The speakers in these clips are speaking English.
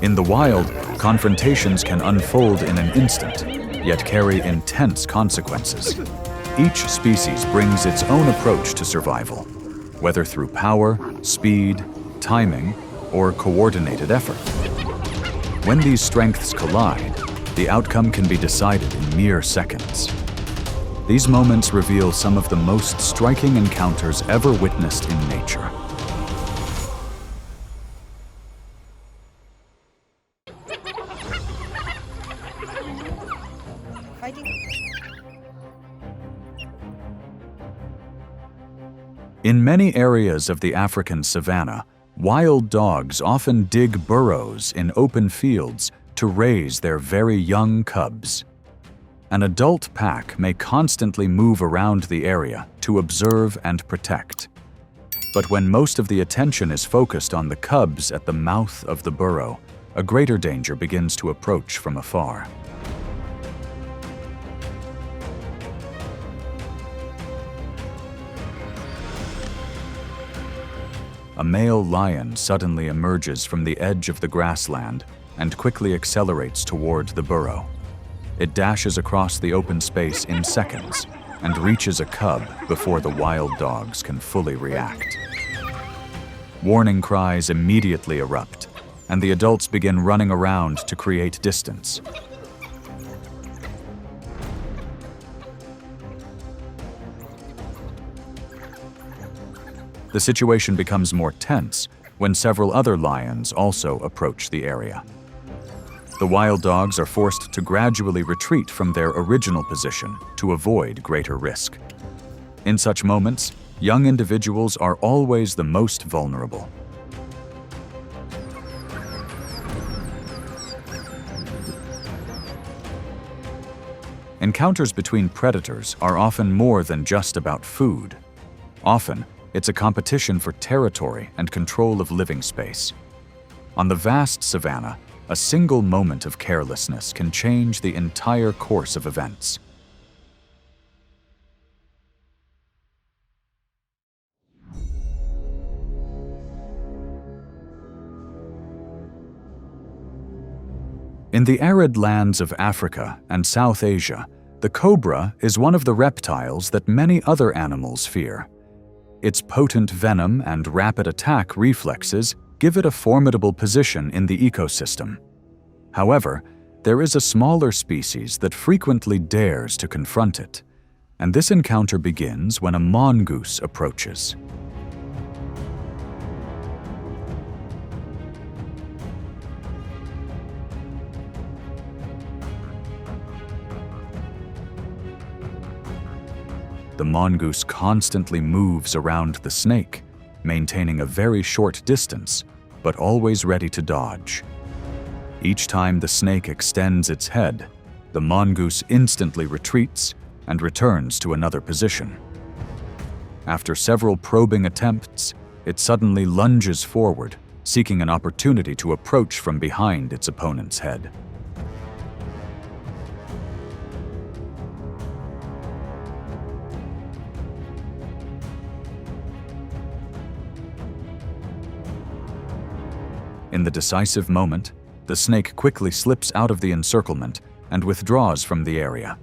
In the wild, confrontations can unfold in an instant, yet carry intense consequences. Each species brings its own approach to survival, whether through power, speed, timing, or coordinated effort. When these strengths collide, the outcome can be decided in mere seconds. These moments reveal some of the most striking encounters ever witnessed in nature. In many areas of the African savanna, wild dogs often dig burrows in open fields to raise their very young cubs. An adult pack may constantly move around the area to observe and protect. But when most of the attention is focused on the cubs at the mouth of the burrow, a greater danger begins to approach from afar. A male lion suddenly emerges from the edge of the grassland and quickly accelerates toward the burrow. It dashes across the open space in seconds and reaches a cub before the wild dogs can fully react. Warning cries immediately erupt, and the adults begin running around to create distance. The situation becomes more tense when several other lions also approach the area. The wild dogs are forced to gradually retreat from their original position to avoid greater risk. In such moments, young individuals are always the most vulnerable. Encounters between predators are often more than just about food. Often, it's a competition for territory and control of living space. On the vast savanna, a single moment of carelessness can change the entire course of events. In the arid lands of Africa and South Asia, the cobra is one of the reptiles that many other animals fear. Its potent venom and rapid attack reflexes give it a formidable position in the ecosystem. However, there is a smaller species that frequently dares to confront it, and this encounter begins when a mongoose approaches. The mongoose constantly moves around the snake, maintaining a very short distance, but always ready to dodge. Each time the snake extends its head, the mongoose instantly retreats and returns to another position. After several probing attempts, it suddenly lunges forward, seeking an opportunity to approach from behind its opponent's head. In the decisive moment, the snake quickly slips out of the encirclement and withdraws from the area.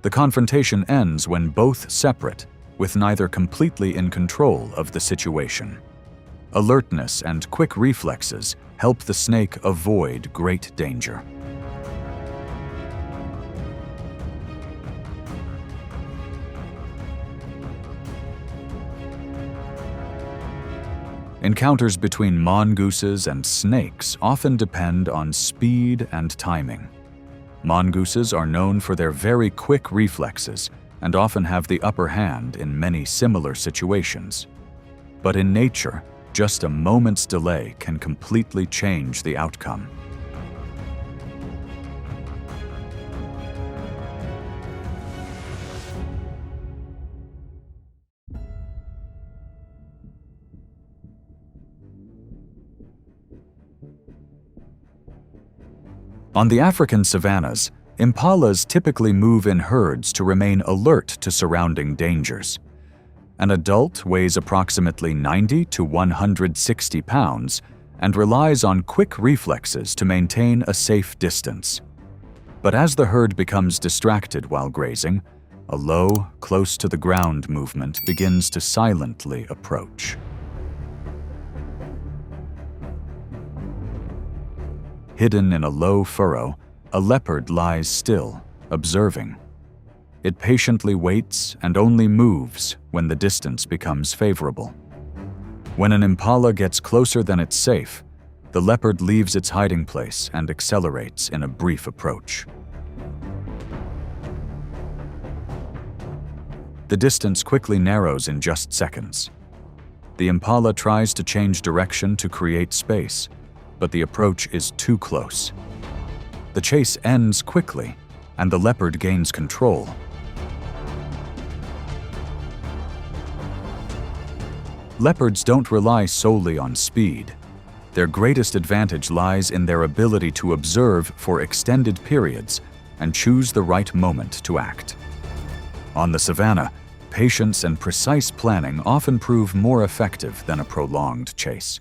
The confrontation ends when both separate, with neither completely in control of the situation. Alertness and quick reflexes help the snake avoid great danger. Encounters between mongooses and snakes often depend on speed and timing. Mongooses are known for their very quick reflexes and often have the upper hand in many similar situations. But in nature, just a moment's delay can completely change the outcome. On the African savannas, impalas typically move in herds to remain alert to surrounding dangers. An adult weighs approximately 90 to 160 pounds and relies on quick reflexes to maintain a safe distance. But as the herd becomes distracted while grazing, a low, close to the ground movement begins to silently approach. Hidden in a low furrow, a leopard lies still, observing. It patiently waits and only moves when the distance becomes favorable. When an impala gets closer than it's safe, the leopard leaves its hiding place and accelerates in a brief approach. The distance quickly narrows in just seconds. The impala tries to change direction to create space, but the approach is too close. The chase ends quickly, and the leopard gains control. Leopards don't rely solely on speed. Their greatest advantage lies in their ability to observe for extended periods and choose the right moment to act. On the savanna, patience and precise planning often prove more effective than a prolonged chase.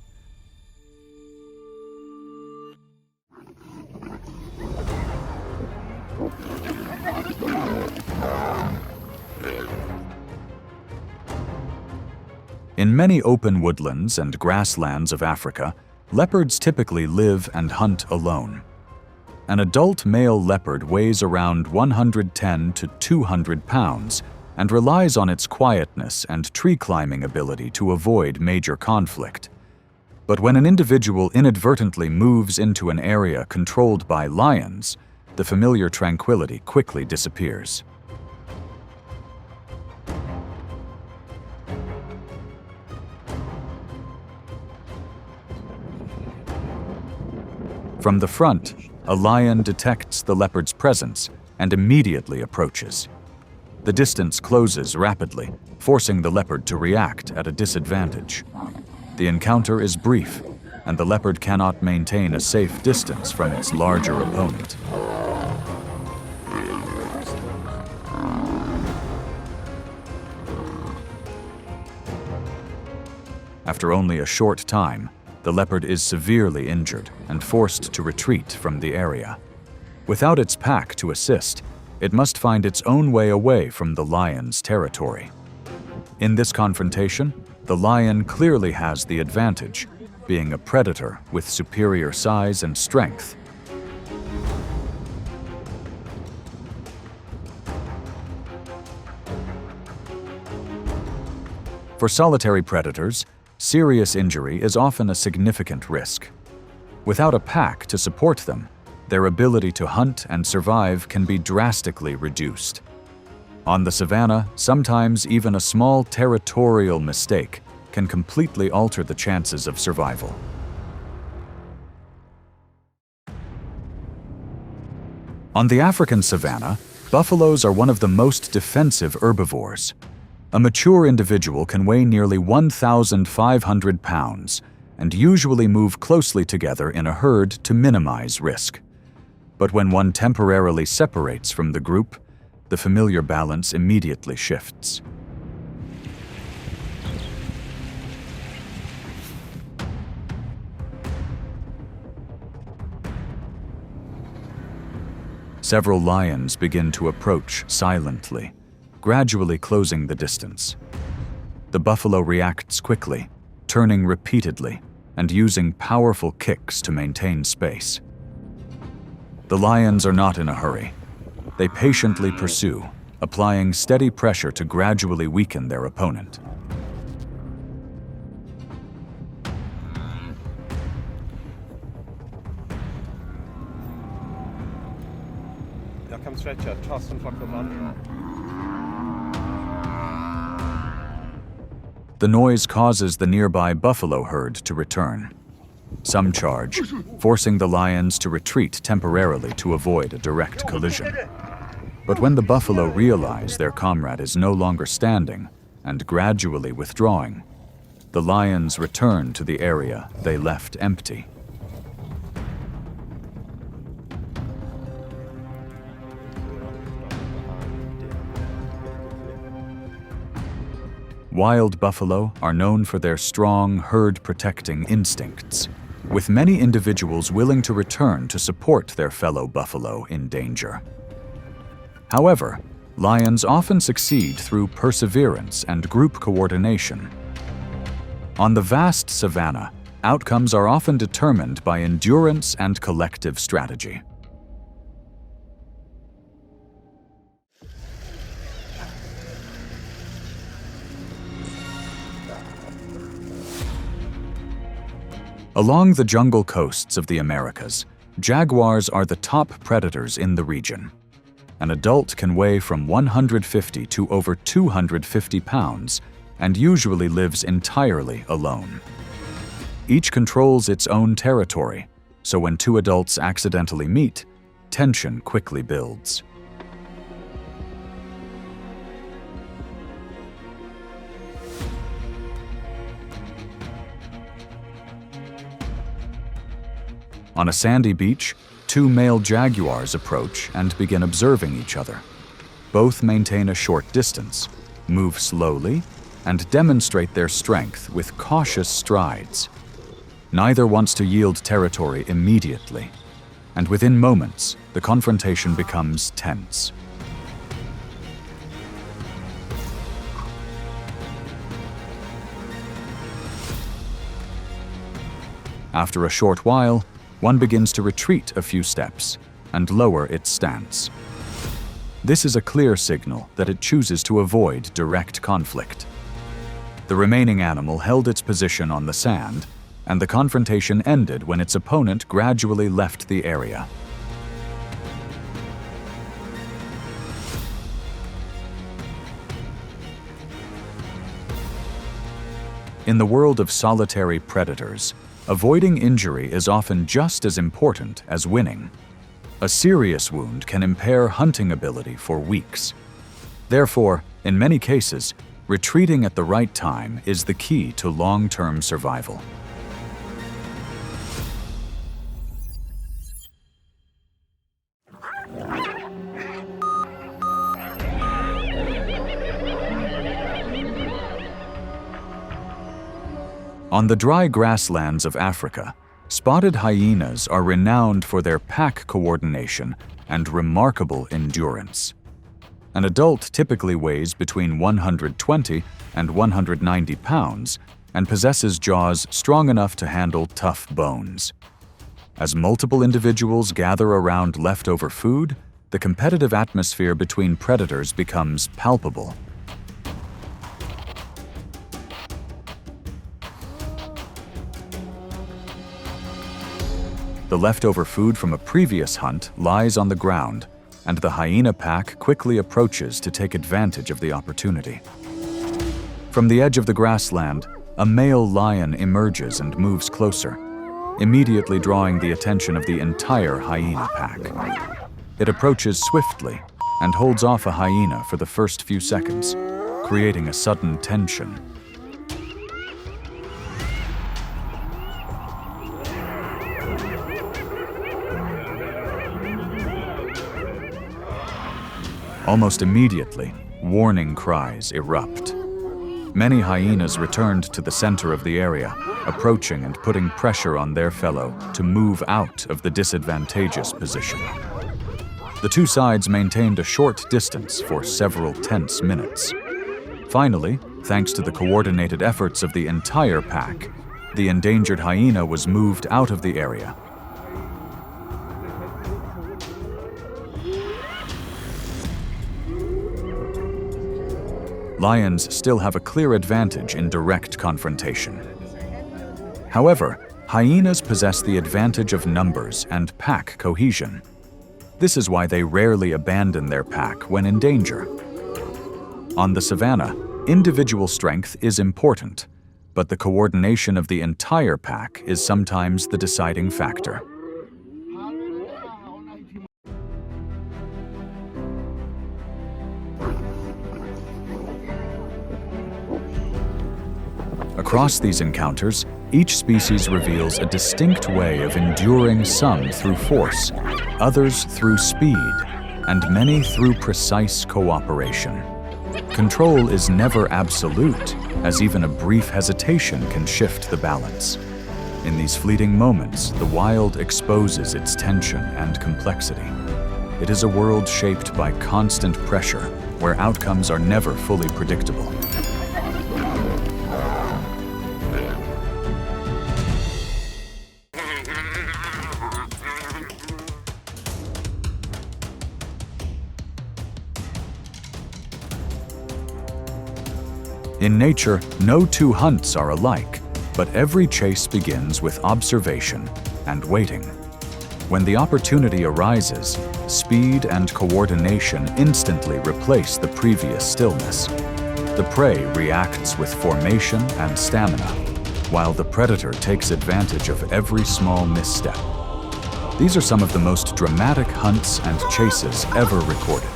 In many open woodlands and grasslands of Africa, leopards typically live and hunt alone. An adult male leopard weighs around 110 to 200 pounds and relies on its quietness and tree climbing ability to avoid major conflict. But when an individual inadvertently moves into an area controlled by lions, the familiar tranquility quickly disappears. From the front, a lion detects the leopard's presence and immediately approaches. The distance closes rapidly, forcing the leopard to react at a disadvantage. The encounter is brief, and the leopard cannot maintain a safe distance from its larger opponent. After only a short time, the leopard is severely injured and forced to retreat from the area. Without its pack to assist, it must find its own way away from the lion's territory. In this confrontation, the lion clearly has the advantage, being a predator with superior size and strength. For solitary predators, serious injury is often a significant risk. Without a pack to support them, their ability to hunt and survive can be drastically reduced. On the savanna, sometimes even a small territorial mistake can completely alter the chances of survival. On the African savanna, buffaloes are one of the most defensive herbivores. A mature individual can weigh nearly 1,500 pounds and usually move closely together in a herd to minimize risk. But when one temporarily separates from the group, the familiar balance immediately shifts. Several lions begin to approach silently, gradually closing the distance. The buffalo reacts quickly, turning repeatedly and using powerful kicks to maintain space. The lions are not in a hurry. They patiently pursue, applying steady pressure to gradually weaken their opponent. Jag kan stretcha, toss and fuck them under. The noise causes the nearby buffalo herd to return. Some charge, forcing the lions to retreat temporarily to avoid a direct collision. But when the buffalo realize their comrade is no longer standing and gradually withdrawing, the lions return to the area they left empty. Wild buffalo are known for their strong herd-protecting instincts. with many individuals willing to return to support their fellow buffalo in danger. However, lions often succeed through perseverance and group coordination. On the vast savanna, outcomes are often determined by endurance and collective strategy. Along the jungle coasts of the Americas, jaguars are the top predators in the region. An adult can weigh from 150 to over 250 pounds and usually lives entirely alone. Each controls its own territory, so when two adults accidentally meet, tension quickly builds. On a sandy beach, two male jaguars approach and begin observing each other. Both maintain a short distance, move slowly, and demonstrate their strength with cautious strides. Neither wants to yield territory immediately, and within moments, the confrontation becomes tense. After a short while, one begins to retreat a few steps and lower its stance. This is a clear signal that it chooses to avoid direct conflict. The remaining animal held its position on the sand, and the confrontation ended when its opponent gradually left the area. In the world of solitary predators, avoiding injury is often just as important as winning. A serious wound can impair hunting ability for weeks. Therefore, in many cases, retreating at the right time is the key to long-term survival. On the dry grasslands of Africa, spotted hyenas are renowned for their pack coordination and remarkable endurance. An adult typically weighs between 120 and 190 pounds and possesses jaws strong enough to handle tough bones. As multiple individuals gather around leftover food, the competitive atmosphere between predators becomes palpable. The leftover food from a previous hunt lies on the ground, and the hyena pack quickly approaches to take advantage of the opportunity. From the edge of the grassland, a male lion emerges and moves closer, immediately drawing the attention of the entire hyena pack. It approaches swiftly and holds off a hyena for the first few seconds, creating a sudden tension. Almost immediately, warning cries erupt. Many hyenas returned to the center of the area, approaching and putting pressure on their fellow to move out of the disadvantageous position. The two sides maintained a short distance for several tense minutes. Finally, thanks to the coordinated efforts of the entire pack, the endangered hyena was moved out of the area. Lions still have a clear advantage in direct confrontation. However, hyenas possess the advantage of numbers and pack cohesion. This is why they rarely abandon their pack when in danger. On the savanna, individual strength is important, but the coordination of the entire pack is sometimes the deciding factor. Across these encounters, each species reveals a distinct way of enduring, some through force, others through speed, and many through precise cooperation. Control is never absolute, as even a brief hesitation can shift the balance. In these fleeting moments, the wild exposes its tension and complexity. It is a world shaped by constant pressure, where outcomes are never fully predictable. In nature, no two hunts are alike, but every chase begins with observation and waiting. When the opportunity arises, speed and coordination instantly replace the previous stillness. The prey reacts with formation and stamina, while the predator takes advantage of every small misstep. These are some of the most dramatic hunts and chases ever recorded.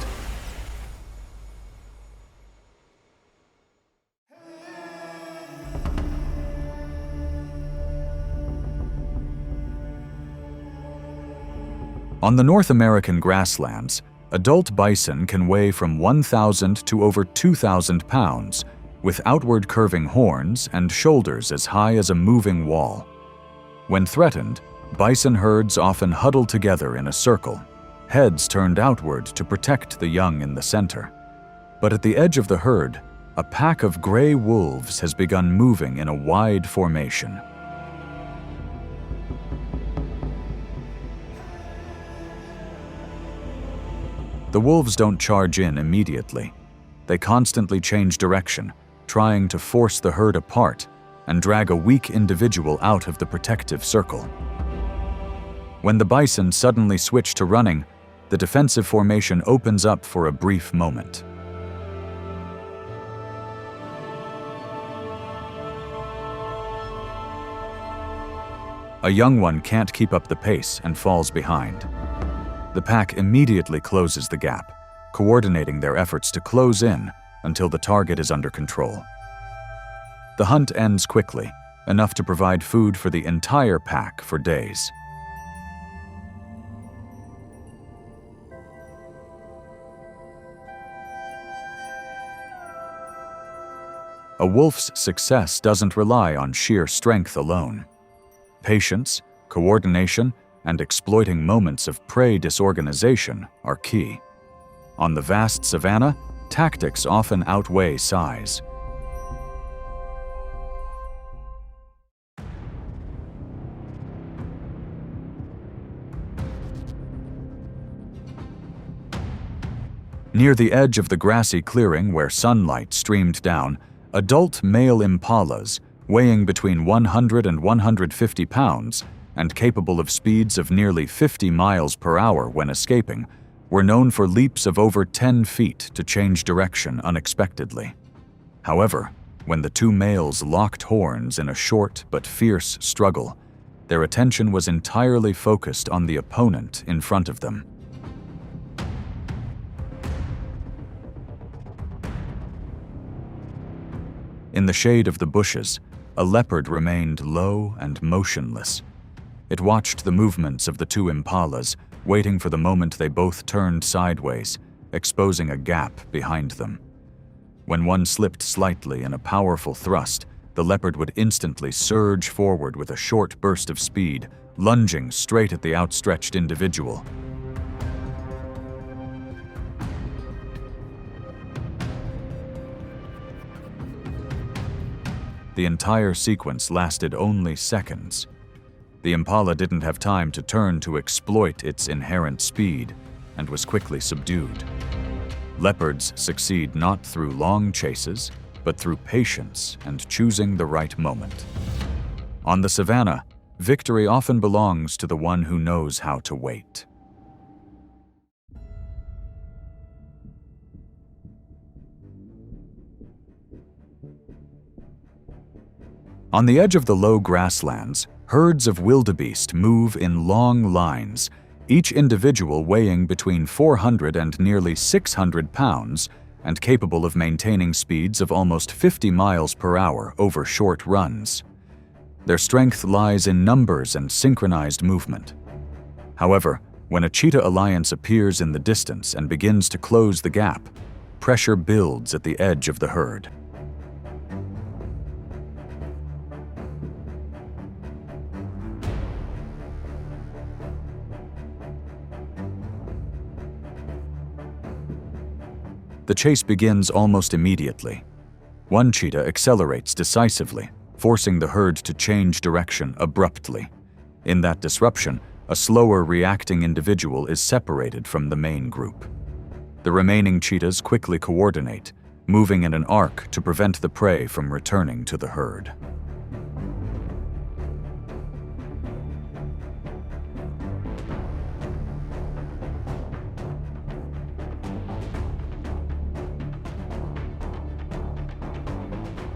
On the North American grasslands, adult bison can weigh from 1,000 to over 2,000 pounds, with outward curving horns and shoulders as high as a moving wall. When threatened, bison herds often huddle together in a circle, heads turned outward to protect the young in the center. But at the edge of the herd, a pack of gray wolves has begun moving in a wide formation. The wolves don't charge in immediately. They constantly change direction, trying to force the herd apart and drag a weak individual out of the protective circle. When the bison suddenly switch to running, the defensive formation opens up for a brief moment. A young one can't keep up the pace and falls behind. The pack immediately closes the gap, coordinating their efforts to close in until the target is under control. The hunt ends quickly, enough to provide food for the entire pack for days. A wolf's success doesn't rely on sheer strength alone. Patience, coordination, and exploiting moments of prey disorganization are key. On the vast savanna, tactics often outweigh size. Near the edge of the grassy clearing where sunlight streamed down, adult male impalas, weighing between 100 and 150 pounds, and capable of speeds of nearly 50 miles per hour when escaping, were known for leaps of over 10 feet to change direction unexpectedly. However, when the two males locked horns in a short but fierce struggle, their attention was entirely focused on the opponent in front of them. In the shade of the bushes, a leopard remained low and motionless. It watched the movements of the two impalas, waiting for the moment they both turned sideways, exposing a gap behind them. When one slipped slightly in a powerful thrust, the leopard would instantly surge forward with a short burst of speed, lunging straight at the outstretched individual. The entire sequence lasted only seconds. The impala didn't have time to turn to exploit its inherent speed and was quickly subdued. Leopards succeed not through long chases, but through patience and choosing the right moment. On the savanna, victory often belongs to the one who knows how to wait. On the edge of the low grasslands, herds of wildebeest move in long lines, each individual weighing between 400 and nearly 600 pounds and capable of maintaining speeds of almost 50 miles per hour over short runs. Their strength lies in numbers and synchronized movement. However, when a cheetah alliance appears in the distance and begins to close the gap, pressure builds at the edge of the herd. The chase begins almost immediately. One cheetah accelerates decisively, forcing the herd to change direction abruptly. In that disruption, a slower reacting individual is separated from the main group. The remaining cheetahs quickly coordinate, moving in an arc to prevent the prey from returning to the herd.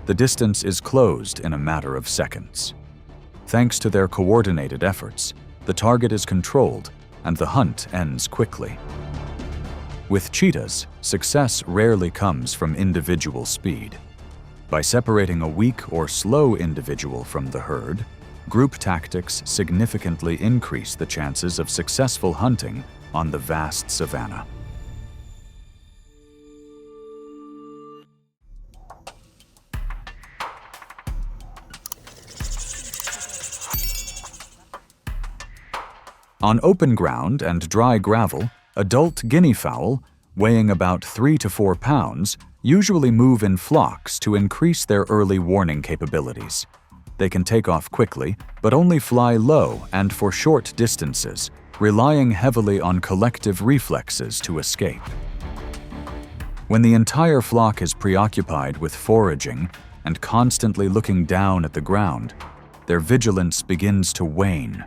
The distance is closed in a matter of seconds. Thanks to their coordinated efforts, the target is controlled and the hunt ends quickly. With cheetahs, success rarely comes from individual speed. By separating a weak or slow individual from the herd, group tactics significantly increase the chances of successful hunting on the vast savanna. On open ground and dry gravel, adult guinea fowl, weighing about 3 to 4 pounds, usually move in flocks to increase their early warning capabilities. They can take off quickly, but only fly low and for short distances, relying heavily on collective reflexes to escape. When the entire flock is preoccupied with foraging and constantly looking down at the ground, their vigilance begins to wane.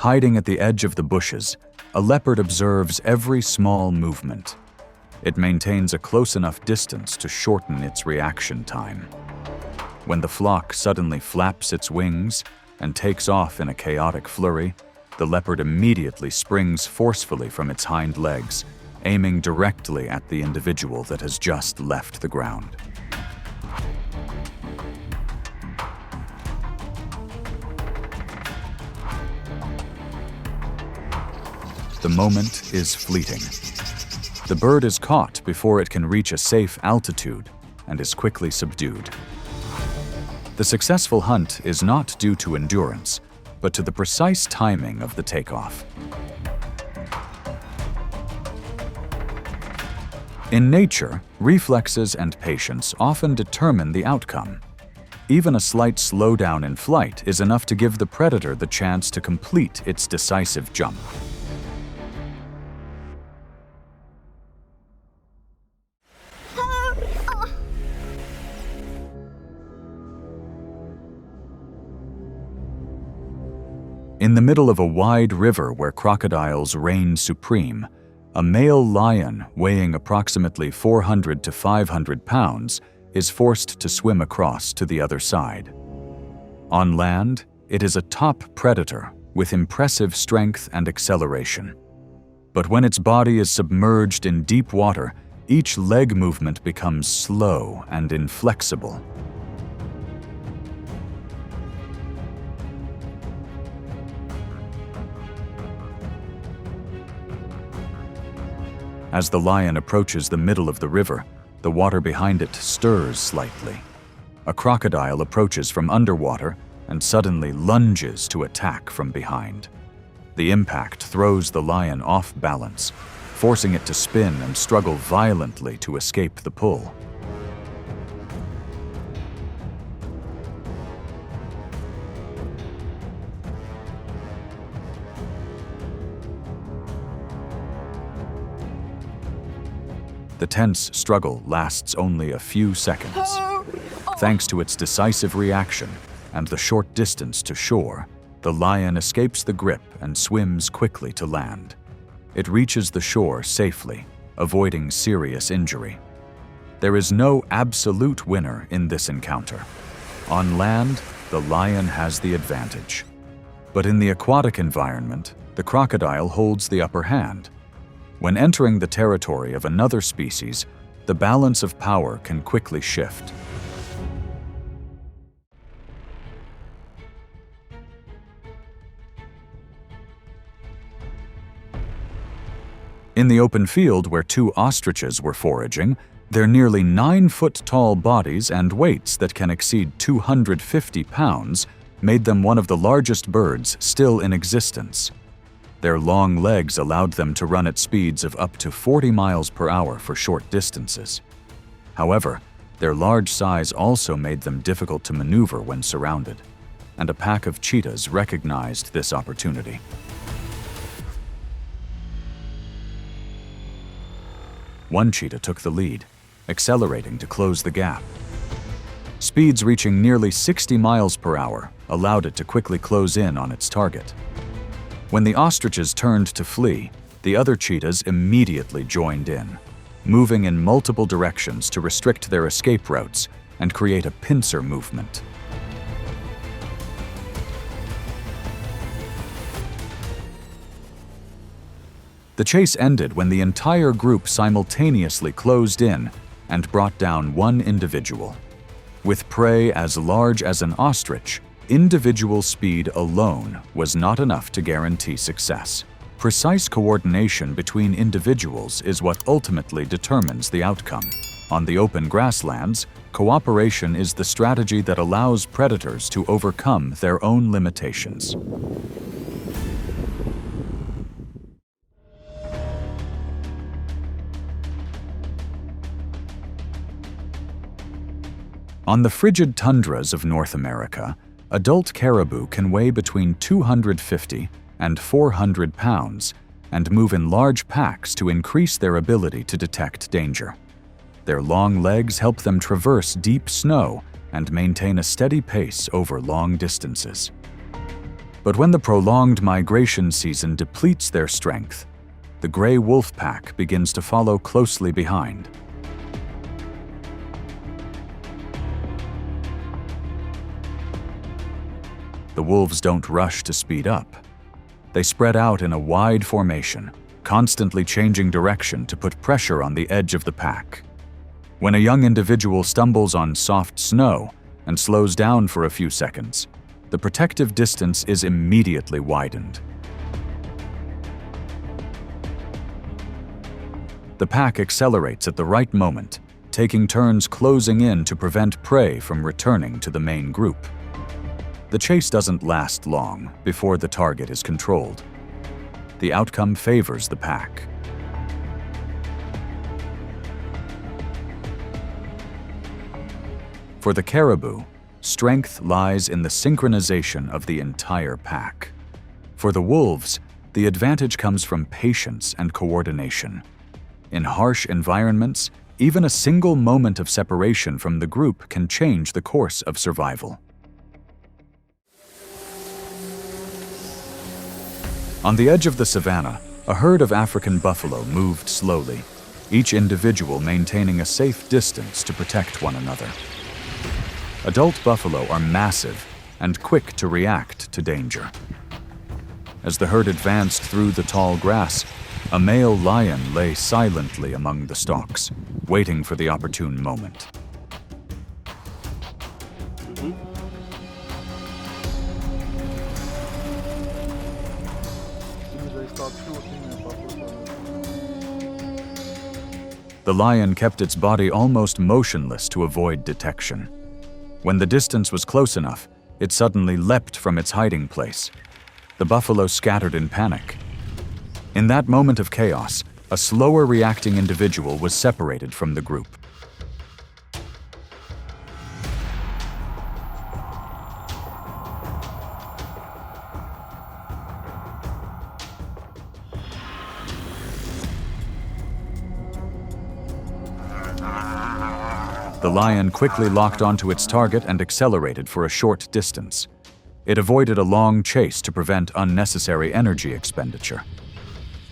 Hiding at the edge of the bushes, a leopard observes every small movement. It maintains a close enough distance to shorten its reaction time. When the flock suddenly flaps its wings and takes off in a chaotic flurry, the leopard immediately springs forcefully from its hind legs, aiming directly at the individual that has just left the ground. The moment is fleeting. The bird is caught before it can reach a safe altitude and is quickly subdued. The successful hunt is not due to endurance, but to the precise timing of the takeoff. In nature, reflexes and patience often determine the outcome. Even a slight slowdown in flight is enough to give the predator the chance to complete its decisive jump. In the middle of a wide river where crocodiles reign supreme, a male lion weighing approximately 400 to 500 pounds is forced to swim across to the other side. On land, it is a top predator with impressive strength and acceleration. But when its body is submerged in deep water, each leg movement becomes slow and inflexible. As the lion approaches the middle of the river, the water behind it stirs slightly. A crocodile approaches from underwater and suddenly lunges to attack from behind. The impact throws the lion off balance, forcing it to spin and struggle violently to escape the pull. The tense struggle lasts only a few seconds. Thanks to its decisive reaction and the short distance to shore, the lion escapes the grip and swims quickly to land. It reaches the shore safely, avoiding serious injury. There is no absolute winner in this encounter. On land, the lion has the advantage. But in the aquatic environment, the crocodile holds the upper hand. When entering the territory of another species, the balance of power can quickly shift. In the open field where two ostriches were foraging, their nearly 9-foot-tall bodies and weights that can exceed 250 pounds made them one of the largest birds still in existence. Their long legs allowed them to run at speeds of up to 40 miles per hour for short distances. However, their large size also made them difficult to maneuver when surrounded, and a pack of cheetahs recognized this opportunity. One cheetah took the lead, accelerating to close the gap. Speeds reaching nearly 60 miles per hour allowed it to quickly close in on its target. When the ostriches turned to flee, the other cheetahs immediately joined in, moving in multiple directions to restrict their escape routes and create a pincer movement. The chase ended when the entire group simultaneously closed in and brought down one individual. With prey as large as an ostrich, individual speed alone was not enough to guarantee success. Precise coordination between individuals is what ultimately determines the outcome. On the open grasslands, cooperation is the strategy that allows predators to overcome their own limitations. On the frigid tundras of North America, adult caribou can weigh between 250 and 400 pounds and move in large packs to increase their ability to detect danger. Their long legs help them traverse deep snow and maintain a steady pace over long distances. But when the prolonged migration season depletes their strength, the gray wolf pack begins to follow closely behind. The wolves don't rush to speed up. They spread out in a wide formation, constantly changing direction to put pressure on the edge of the pack. When a young individual stumbles on soft snow and slows down for a few seconds, the protective distance is immediately widened. The pack accelerates at the right moment, taking turns closing in to prevent prey from returning to the main group. The chase doesn't last long before the target is controlled. The outcome favors the pack. For the caribou, strength lies in the synchronization of the entire pack. For the wolves, the advantage comes from patience and coordination. In harsh environments, even a single moment of separation from the group can change the course of survival. On the edge of the savanna, a herd of African buffalo moved slowly, each individual maintaining a safe distance to protect one another. Adult buffalo are massive and quick to react to danger. As the herd advanced through the tall grass, a male lion lay silently among the stalks, waiting for the opportune moment. The lion kept its body almost motionless to avoid detection. When the distance was close enough, it suddenly leapt from its hiding place. The buffalo scattered in panic. In that moment of chaos, a slower reacting individual was separated from the group. The lion quickly locked onto its target and accelerated for a short distance. It avoided a long chase to prevent unnecessary energy expenditure.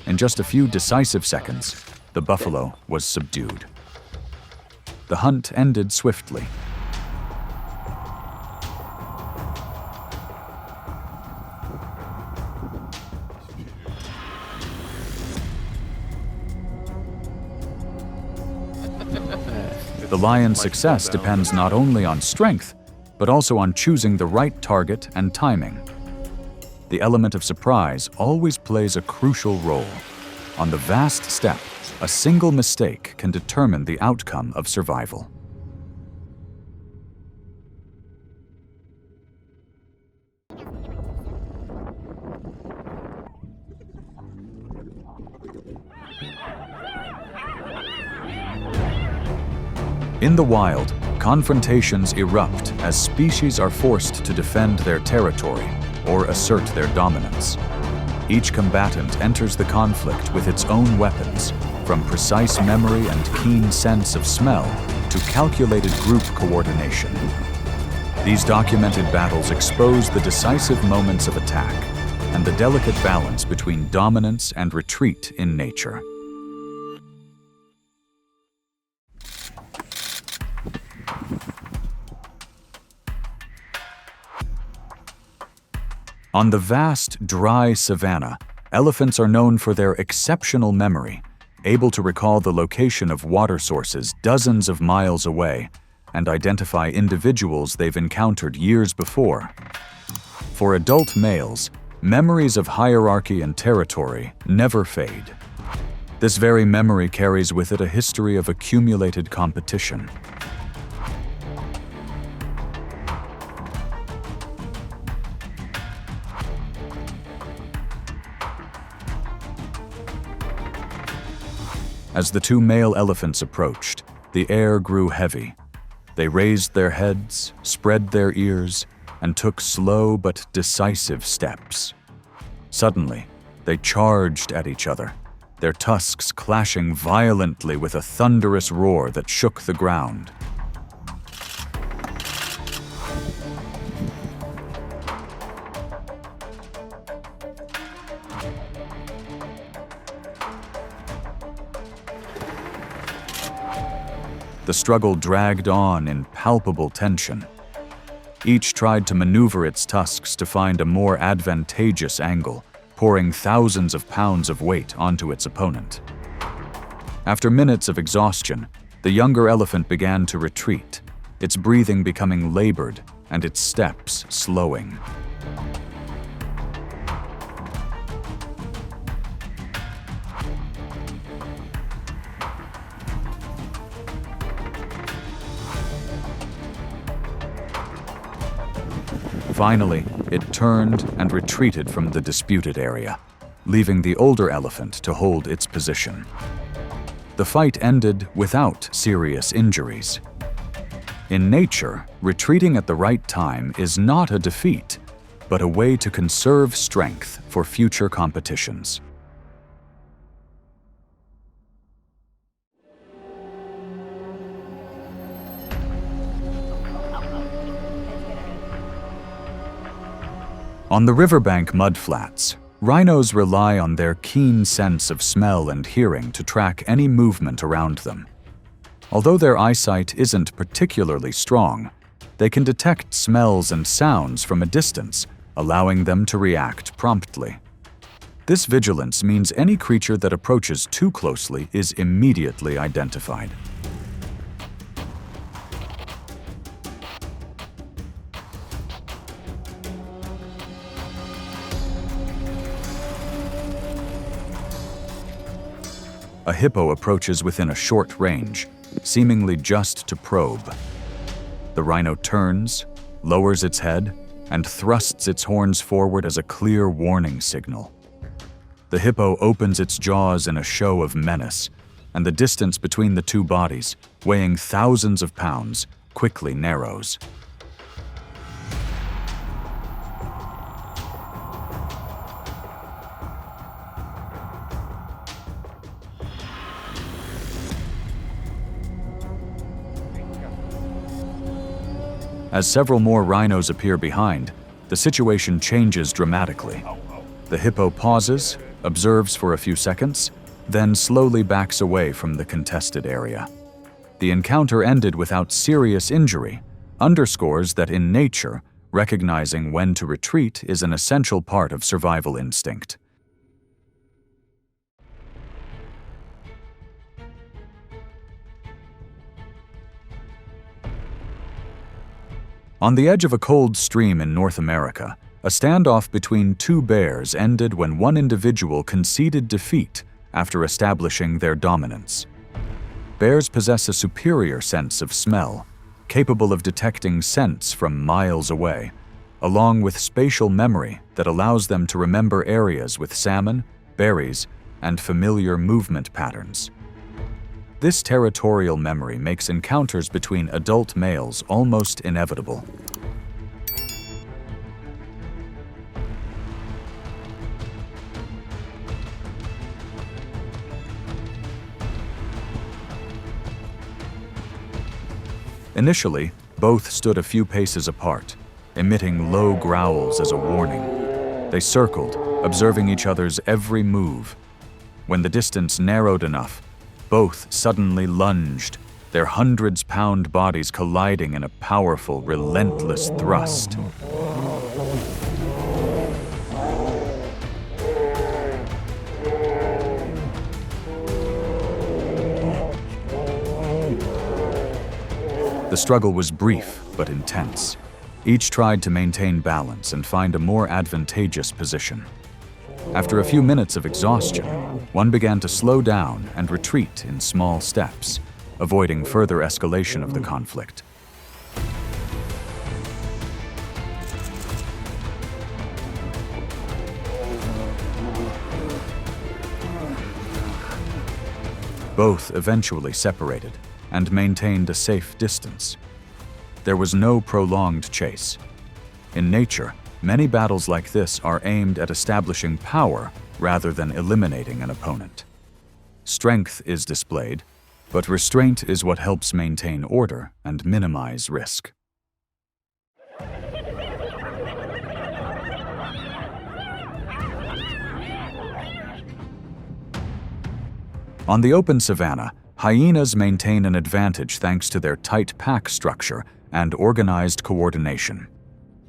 In just a few decisive seconds, the buffalo was subdued. The hunt ended swiftly. The lion's success depends not only on strength, but also on choosing the right target and timing. The element of surprise always plays a crucial role. On the vast steppe, a single mistake can determine the outcome of survival. In the wild, confrontations erupt as species are forced to defend their territory or assert their dominance. Each combatant enters the conflict with its own weapons, from precise memory and keen sense of smell to calculated group coordination. These documented battles expose the decisive moments of attack and the delicate balance between dominance and retreat in nature. On the vast, dry savanna, elephants are known for their exceptional memory, able to recall the location of water sources dozens of miles away and identify individuals they've encountered years before. For adult males, memories of hierarchy and territory never fade. This very memory carries with it a history of accumulated competition. As the two male elephants approached, the air grew heavy. They raised their heads, spread their ears, and took slow but decisive steps. Suddenly, they charged at each other, their tusks clashing violently with a thunderous roar that shook the ground. The struggle dragged on in palpable tension. Each tried to maneuver its tusks to find a more advantageous angle, pouring thousands of pounds of weight onto its opponent. After minutes of exhaustion, the younger elephant began to retreat, its breathing becoming labored and its steps slowing. Finally, it turned and retreated from the disputed area, leaving the older elephant to hold its position. The fight ended without serious injuries. In nature, retreating at the right time is not a defeat, but a way to conserve strength for future competitions. On the riverbank mudflats, rhinos rely on their keen sense of smell and hearing to track any movement around them. Although their eyesight isn't particularly strong, they can detect smells and sounds from a distance, allowing them to react promptly. This vigilance means any creature that approaches too closely is immediately identified. A hippo approaches within a short range, seemingly just to probe. The rhino turns, lowers its head, and thrusts its horns forward as a clear warning signal. The hippo opens its jaws in a show of menace, and the distance between the two bodies, weighing thousands of pounds, quickly narrows. As several more rhinos appear behind, the situation changes dramatically. The hippo pauses, observes for a few seconds, then slowly backs away from the contested area. The encounter ended without serious injury, underscores that in nature, recognizing when to retreat is an essential part of survival instinct. On the edge of a cold stream in North America, a standoff between two bears ended when one individual conceded defeat after establishing their dominance. Bears possess a superior sense of smell, capable of detecting scents from miles away, along with spatial memory that allows them to remember areas with salmon, berries, and familiar movement patterns. This territorial memory makes encounters between adult males almost inevitable. Initially, both stood a few paces apart, emitting low growls as a warning. They circled, observing each other's every move. When the distance narrowed enough, both suddenly lunged, their hundreds-pound bodies colliding in a powerful, relentless thrust. The struggle was brief but intense. Each tried to maintain balance and find a more advantageous position. After a few minutes of exhaustion, one began to slow down and retreat in small steps, avoiding further escalation of the conflict. Both eventually separated and maintained a safe distance. There was no prolonged chase. In nature, many battles like this are aimed at establishing power rather than eliminating an opponent. Strength is displayed, but restraint is what helps maintain order and minimize risk. On the open savanna, hyenas maintain an advantage thanks to their tight pack structure and organized coordination.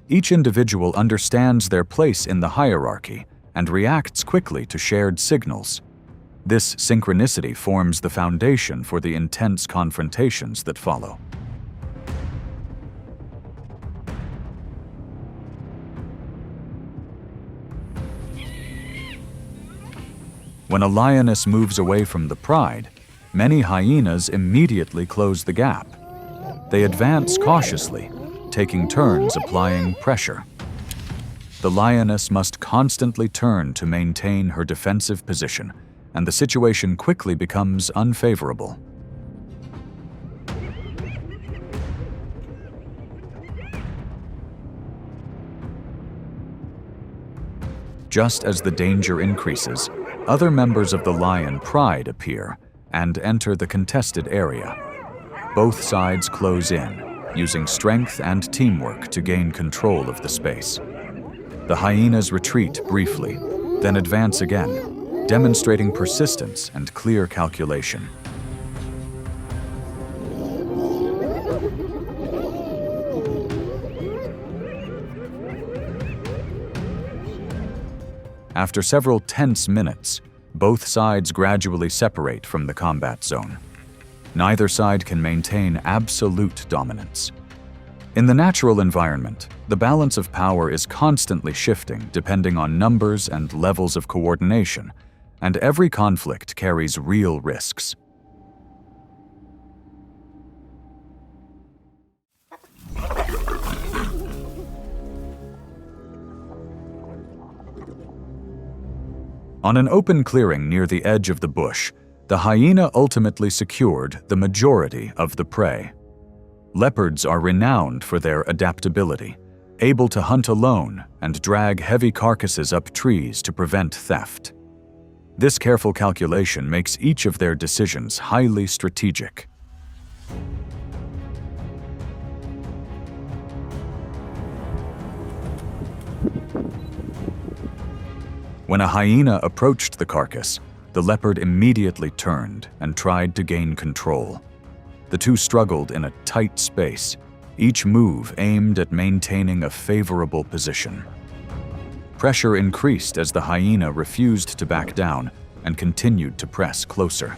Each individual understands their place in the hierarchy and reacts quickly to shared signals. This synchronicity forms the foundation for the intense confrontations that follow. When a lioness moves away from the pride, many hyenas immediately close the gap. They advance cautiously, taking turns applying pressure. The lioness must constantly turn to maintain her defensive position, and the situation quickly becomes unfavorable. Just as the danger increases, other members of the lion pride appear and enter the contested area. Both sides close in, using strength and teamwork to gain control of the space. The hyenas retreat briefly, then advance again, demonstrating persistence and clear calculation. After several tense minutes, both sides gradually separate from the combat zone. Neither side can maintain absolute dominance. In the natural environment, the balance of power is constantly shifting depending on numbers and levels of coordination, and every conflict carries real risks. On an open clearing near the edge of the bush, the hyena ultimately secured the majority of the prey. Leopards are renowned for their adaptability, able to hunt alone and drag heavy carcasses up trees to prevent theft. This careful calculation makes each of their decisions highly strategic. When a hyena approached the carcass, the leopard immediately turned and tried to gain control. The two struggled in a tight space, each move aimed at maintaining a favorable position. Pressure increased as the hyena refused to back down and continued to press closer.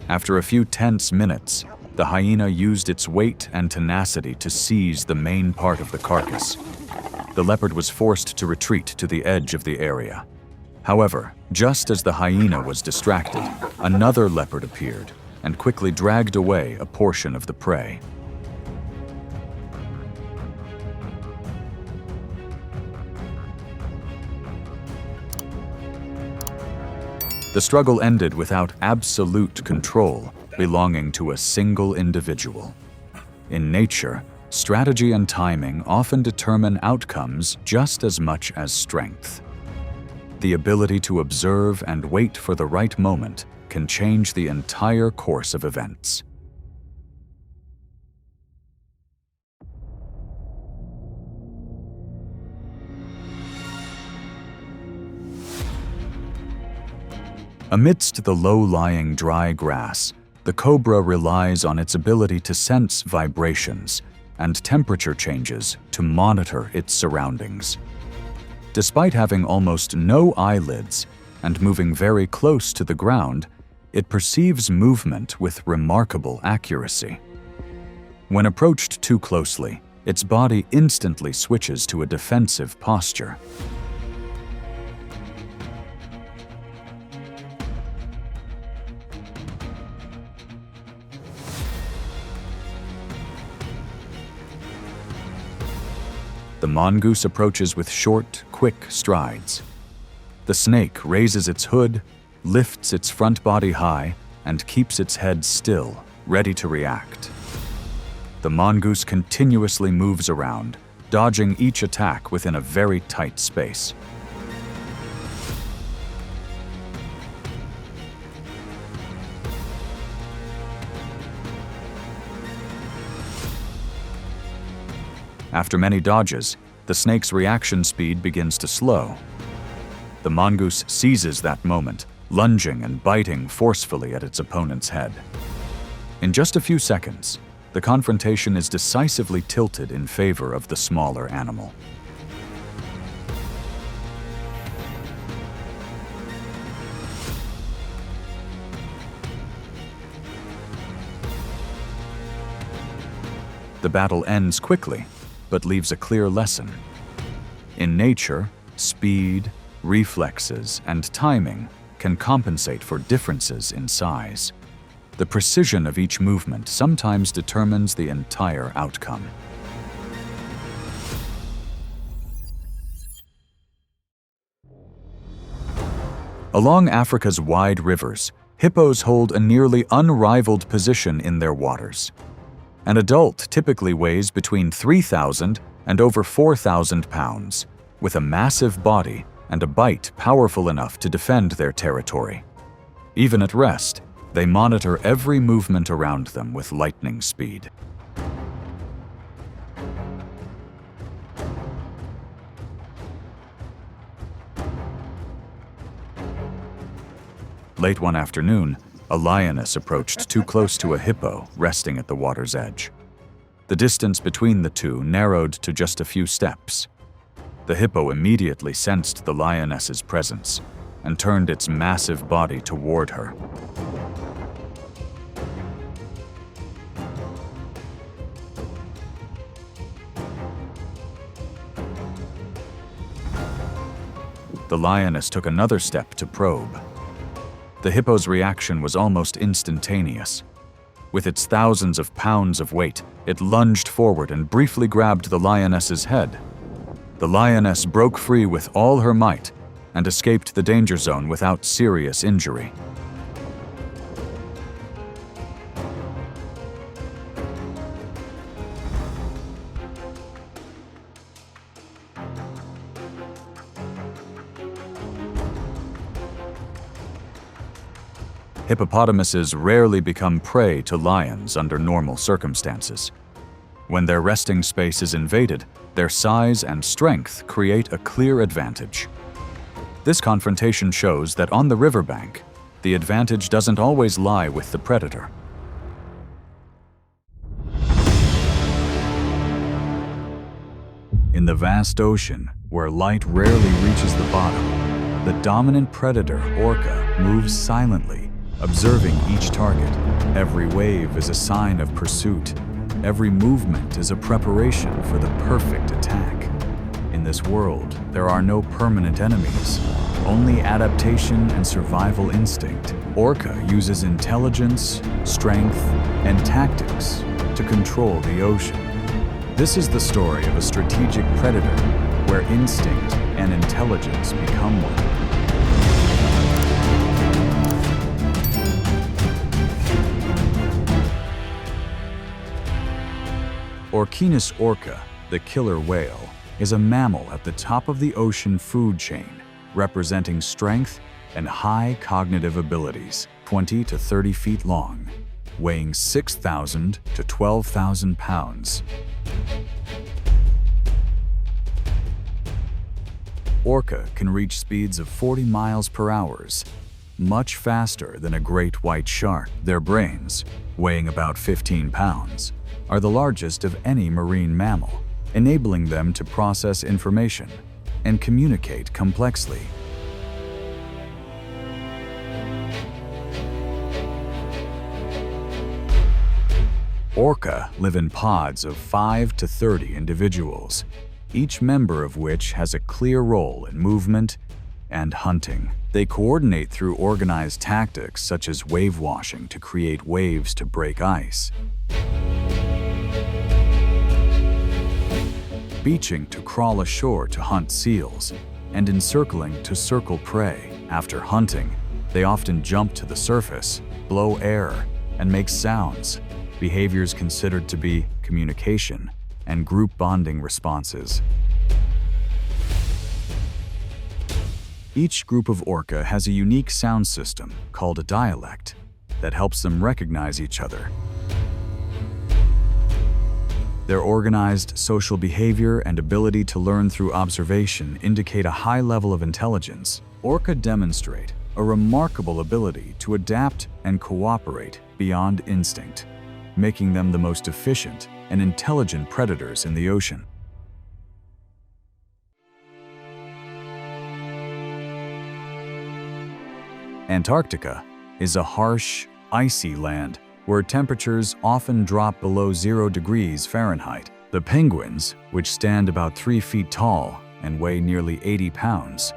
After a few tense minutes, the hyena used its weight and tenacity to seize the main part of the carcass. The leopard was forced to retreat to the edge of the area. However, just as the hyena was distracted, another leopard appeared and quickly dragged away a portion of the prey. The struggle ended without absolute control belonging to a single individual. In nature, strategy and timing often determine outcomes just as much as strength. The ability to observe and wait for the right moment can change the entire course of events. Amidst the low-lying dry grass, the cobra relies on its ability to sense vibrations and temperature changes to monitor its surroundings. Despite having almost no eyelids and moving very close to the ground, it perceives movement with remarkable accuracy. When approached too closely, its body instantly switches to a defensive posture. The mongoose approaches with short, quick strides. The snake raises its hood, lifts its front body high, and keeps its head still, ready to react. The mongoose continuously moves around, dodging each attack within a very tight space. After many dodges, the snake's reaction speed begins to slow. The mongoose seizes that moment, lunging and biting forcefully at its opponent's head. In just a few seconds, the confrontation is decisively tilted in favor of the smaller animal. The battle ends quickly, but leaves a clear lesson. In nature, speed, reflexes, and timing can compensate for differences in size. The precision of each movement sometimes determines the entire outcome. Along Africa's wide rivers, hippos hold a nearly unrivaled position in their waters. An adult typically weighs between 3,000 and over 4,000 pounds, with a massive body and a bite powerful enough to defend their territory. Even at rest, they monitor every movement around them with lightning speed. Late one afternoon, a lioness approached too close to a hippo resting at the water's edge. The distance between the two narrowed to just a few steps. The hippo immediately sensed the lioness's presence and turned its massive body toward her. The lioness took another step to probe. The hippo's reaction was almost instantaneous. With its thousands of pounds of weight, it lunged forward and briefly grabbed the lioness's head. The lioness broke free with all her might and escaped the danger zone without serious injury. Hippopotamuses rarely become prey to lions under normal circumstances. When their resting space is invaded, their size and strength create a clear advantage. This confrontation shows that on the riverbank, the advantage doesn't always lie with the predator. In the vast ocean, where light rarely reaches the bottom, the dominant predator, Orca, moves silently, observing each target. Every wave is a sign of pursuit. Every movement is a preparation for the perfect attack. In this world, there are no permanent enemies, only adaptation and survival instinct. Orca uses intelligence, strength, and tactics to control the ocean. This is the story of a strategic predator where instinct and intelligence become one. Orcinus orca, the killer whale, is a mammal at the top of the ocean food chain, representing strength and high cognitive abilities, 20 to 30 feet long, weighing 6,000 to 12,000 pounds. Orca can reach speeds of 40 miles per hour, much faster than a great white shark. Their brains, weighing about 15 pounds, are the largest of any marine mammal, enabling them to process information and communicate complexly. Orca live in pods of 5 to 30 individuals, each member of which has a clear role in movement and hunting. They coordinate through organized tactics such as wave washing to create waves to break ice, beaching to crawl ashore to hunt seals, and encircling to circle prey. After hunting, they often jump to the surface, blow air, and make sounds, behaviors considered to be communication and group bonding responses. Each group of orca has a unique sound system called a dialect that helps them recognize each other. Their organized social behavior and ability to learn through observation indicate a high level of intelligence. Orca demonstrate a remarkable ability to adapt and cooperate beyond instinct, making them the most efficient and intelligent predators in the ocean. Antarctica is a harsh, icy land where temperatures often drop below 0 degrees Fahrenheit. The penguins, which stand about 3 feet tall and weigh nearly 80 pounds,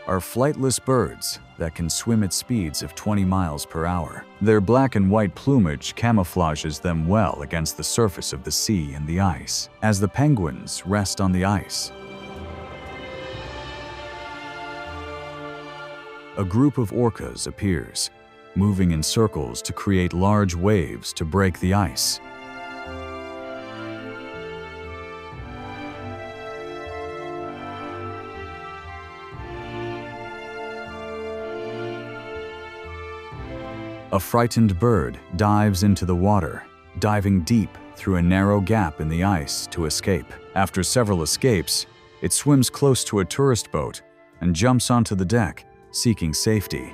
are flightless birds that can swim at speeds of 20 miles per hour. Their black and white plumage camouflages them well against the surface of the sea and the ice. As the penguins rest on the ice, a group of orcas appears, moving in circles to create large waves to break the ice. A frightened bird dives into the water, diving deep through a narrow gap in the ice to escape. After several escapes, it swims close to a tourist boat and jumps onto the deck, seeking safety.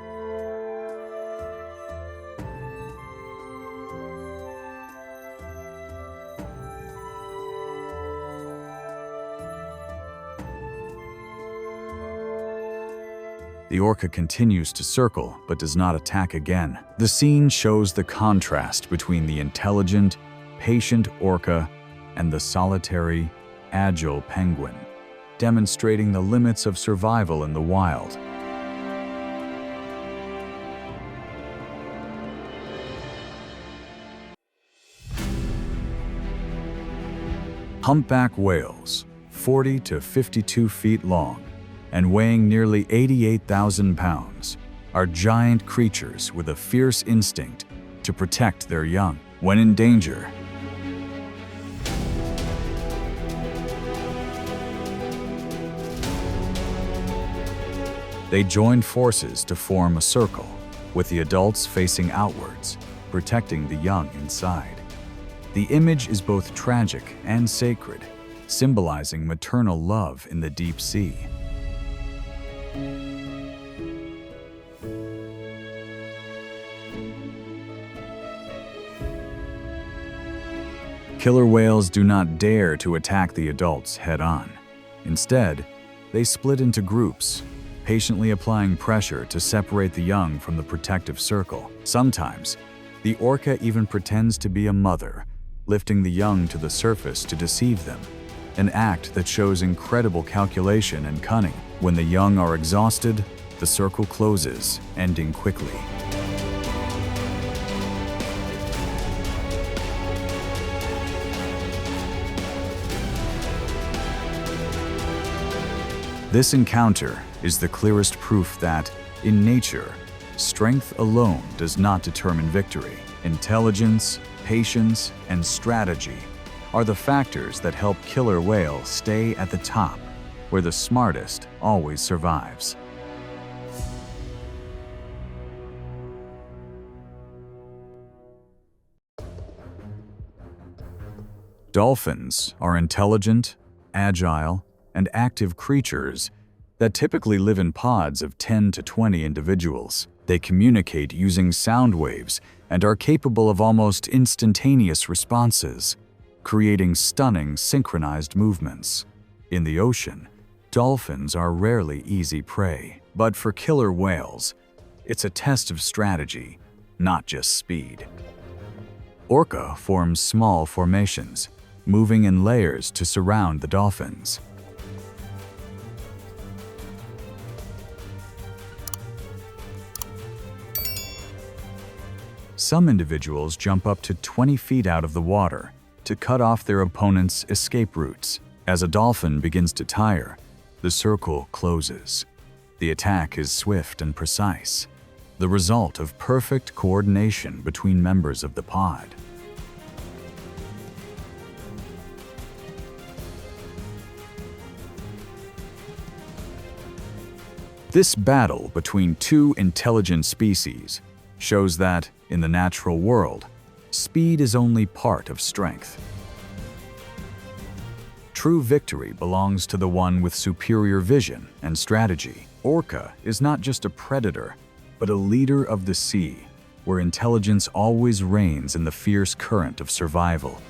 The orca continues to circle but does not attack again. The scene shows the contrast between the intelligent, patient orca and the solitary, agile penguin, demonstrating the limits of survival in the wild. Humpback whales, 40 to 52 feet long, and weighing nearly 88,000 pounds, are giant creatures with a fierce instinct to protect their young. When in danger, they join forces to form a circle, with the adults facing outwards, protecting the young inside. The image is both tragic and sacred, symbolizing maternal love in the deep sea. Killer whales do not dare to attack the adults head-on. Instead, they split into groups, patiently applying pressure to separate the young from the protective circle. Sometimes, the orca even pretends to be a mother, lifting the young to the surface to deceive them, an act that shows incredible calculation and cunning. When the young are exhausted, the circle closes, ending quickly. This encounter is the clearest proof that, in nature, strength alone does not determine victory. Intelligence, patience, and strategy are the factors that help killer whale stay at the top, where the smartest always survives. Dolphins are intelligent, agile, and active creatures that typically live in pods of 10 to 20 individuals. They communicate using sound waves and are capable of almost instantaneous responses, creating stunning synchronized movements. In the ocean, dolphins are rarely easy prey, but for killer whales, it's a test of strategy, not just speed. Orca forms small formations, moving in layers to surround the dolphins. Some individuals jump up to 20 feet out of the water to cut off their opponent's escape routes. As a dolphin begins to tire, the circle closes. The attack is swift and precise, the result of perfect coordination between members of the pod. This battle between two intelligent species shows that, in the natural world, speed is only part of strength. True victory belongs to the one with superior vision and strategy. Orca is not just a predator, but a leader of the sea, where intelligence always reigns in the fierce current of survival.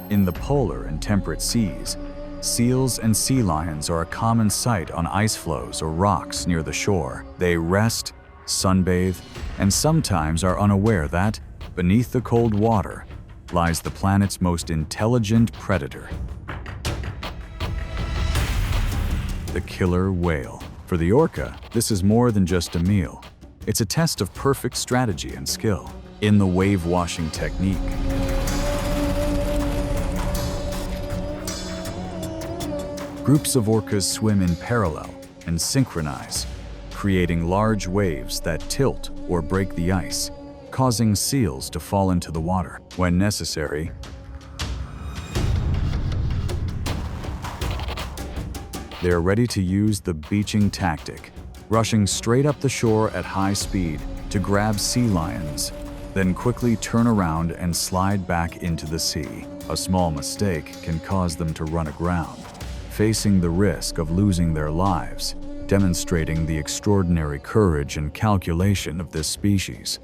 In the polar and temperate seas, seals and sea lions are a common sight on ice floes or rocks near the shore. They rest, sunbathe, and sometimes are unaware that, beneath the cold water, lies the planet's most intelligent predator, the killer whale. For the orca, this is more than just a meal. It's a test of perfect strategy and skill. In the wave-washing technique, groups of orcas swim in parallel and synchronize, creating large waves that tilt or break the ice, causing seals to fall into the water. When necessary, they are ready to use the beaching tactic, rushing straight up the shore at high speed to grab sea lions, then quickly turn around and slide back into the sea. A small mistake can cause them to run aground, facing the risk of losing their lives, demonstrating the extraordinary courage and calculation of this species.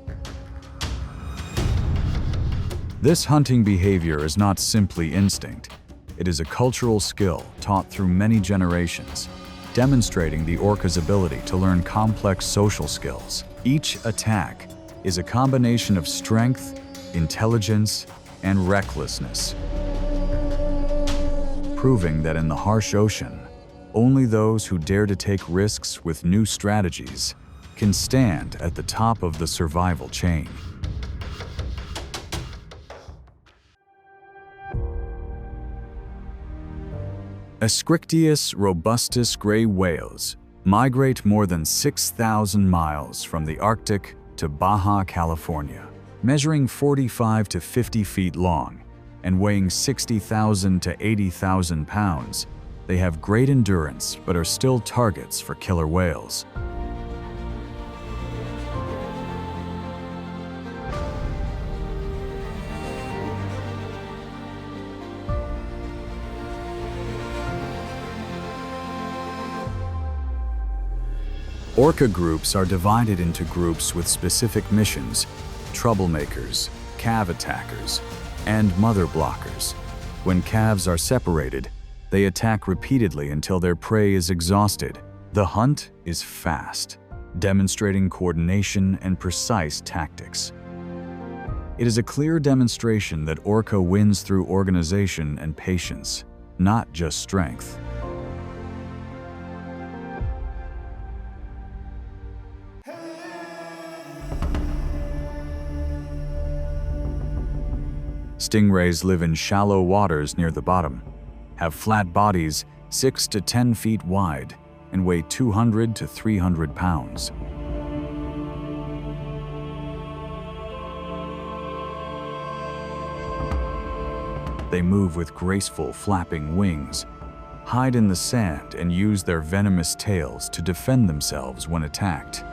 This hunting behavior is not simply instinct. It is a cultural skill taught through many generations, demonstrating the orca's ability to learn complex social skills. Each attack is a combination of strength, intelligence, and recklessness, proving that in the harsh ocean, only those who dare to take risks with new strategies can stand at the top of the survival chain. Ascrictius robustus gray whales migrate more than 6,000 miles from the Arctic to Baja California, measuring 45 to 50 feet long and weighing 60,000 to 80,000 pounds. They have great endurance but are still targets for killer whales. Orca groups are divided into groups with specific missions: troublemakers, calf attackers, and mother blockers. When calves are separated, they attack repeatedly until their prey is exhausted. The hunt is fast, demonstrating coordination and precise tactics. It is a clear demonstration that Orca wins through organization and patience, not just strength. Stingrays live in shallow waters near the bottom, have flat bodies 6 to 10 feet wide and weigh 200 to 300 pounds. They move with graceful, flapping wings, hide in the sand, and use their venomous tails to defend themselves when attacked.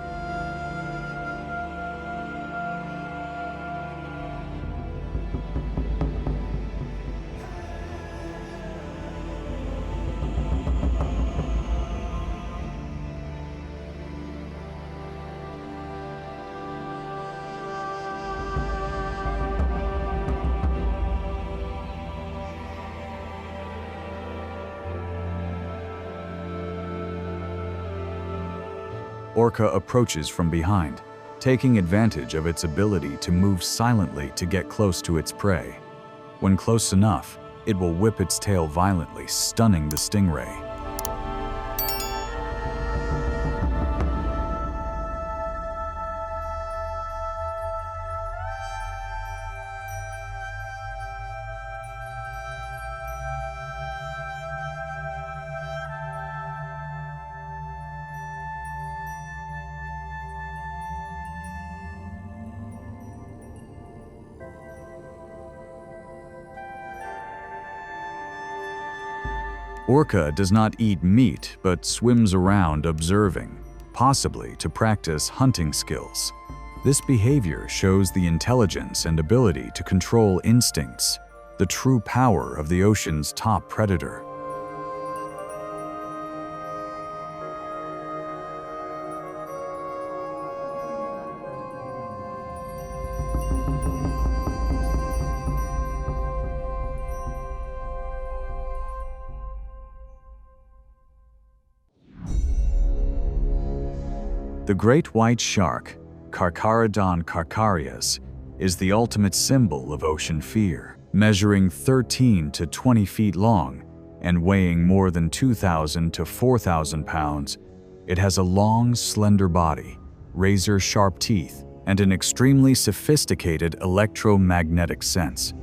Orca approaches from behind, taking advantage of its ability to move silently to get close to its prey. When close enough, it will whip its tail violently, stunning the stingray. Orca does not eat meat, but swims around observing, possibly to practice hunting skills. This behavior shows the intelligence and ability to control instincts, the true power of the ocean's top predator. The great white shark, Carcharodon carcharias, is the ultimate symbol of ocean fear. Measuring 13 to 20 feet long and weighing more than 2,000 to 4,000 pounds, it has a long, slender body, razor-sharp teeth, and an extremely sophisticated electromagnetic sense.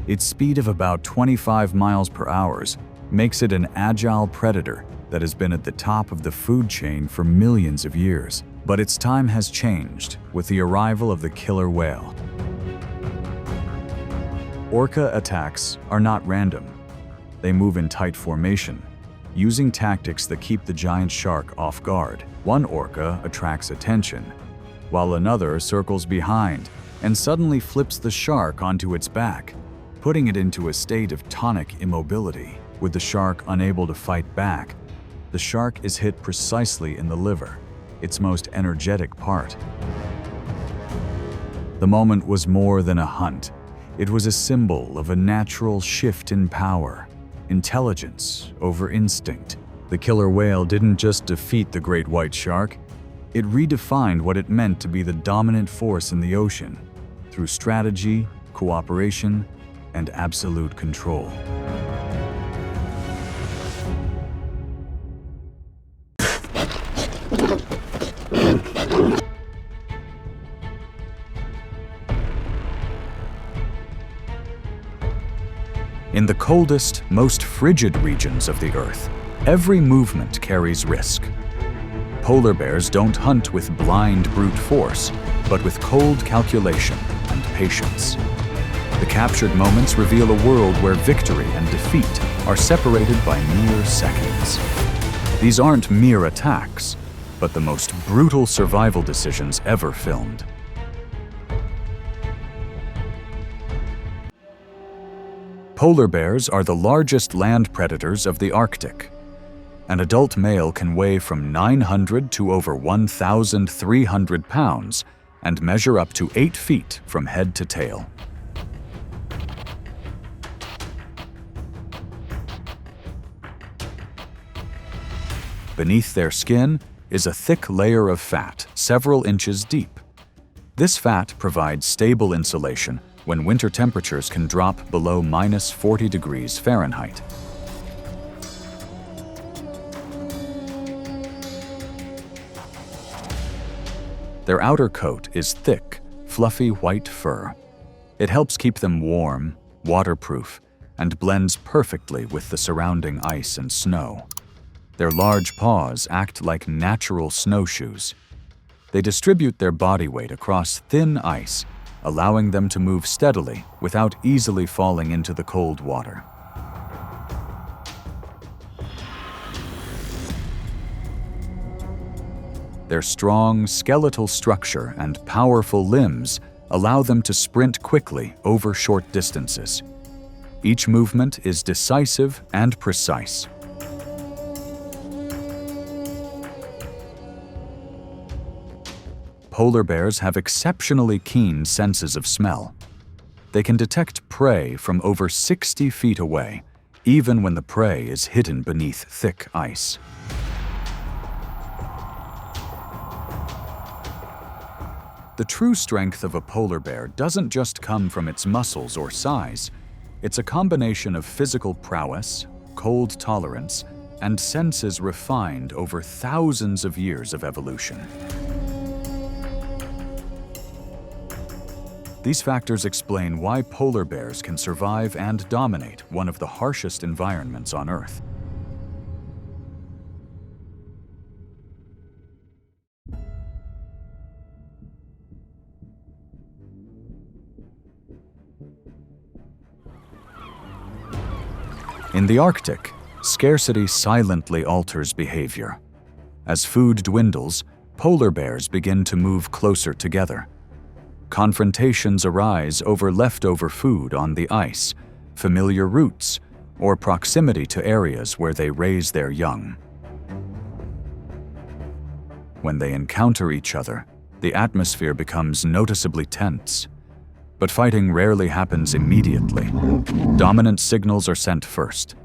Its speed of about 25 miles per hour makes it an agile predator that has been at the top of the food chain for millions of years. But its time has changed with the arrival of the killer whale. Orca attacks are not random. They move in tight formation, using tactics that keep the giant shark off guard. One orca attracts attention, while another circles behind and suddenly flips the shark onto its back, putting it into a state of tonic immobility. With the shark unable to fight back, the shark is hit precisely in the liver, its most energetic part. The moment was more than a hunt. It was a symbol of a natural shift in power, intelligence over instinct. The killer whale didn't just defeat the great white shark, it redefined what it meant to be the dominant force in the ocean through strategy, cooperation, and absolute control. In the coldest, most frigid regions of the Earth, every movement carries risk. Polar bears don't hunt with blind brute force, but with cold calculation and patience. The captured moments reveal a world where victory and defeat are separated by mere seconds. These aren't mere attacks, but the most brutal survival decisions ever filmed. Polar bears are the largest land predators of the Arctic. An adult male can weigh from 900 to over 1,300 pounds and measure up to 8 feet from head to tail. Beneath their skin is a thick layer of fat, several inches deep. This fat provides stable insulation when winter temperatures can drop below -40 degrees Fahrenheit. Their outer coat is thick, fluffy white fur. It helps keep them warm, waterproof, and blends perfectly with the surrounding ice and snow. Their large paws act like natural snowshoes. They distribute their body weight across thin ice, allowing them to move steadily without easily falling into the cold water. Their strong skeletal structure and powerful limbs allow them to sprint quickly over short distances. Each movement is decisive and precise. Polar bears have exceptionally keen senses of smell. They can detect prey from over 60 feet away, even when the prey is hidden beneath thick ice. The true strength of a polar bear doesn't just come from its muscles or size. It's a combination of physical prowess, cold tolerance, and senses refined over thousands of years of evolution. These factors explain why polar bears can survive and dominate one of the harshest environments on Earth. In the Arctic, scarcity silently alters behavior. As food dwindles, polar bears begin to move closer together. Confrontations arise over leftover food on the ice, familiar routes, or proximity to areas where they raise their young. When they encounter each other, the atmosphere becomes noticeably tense. But fighting rarely happens immediately. Dominant signals are sent first.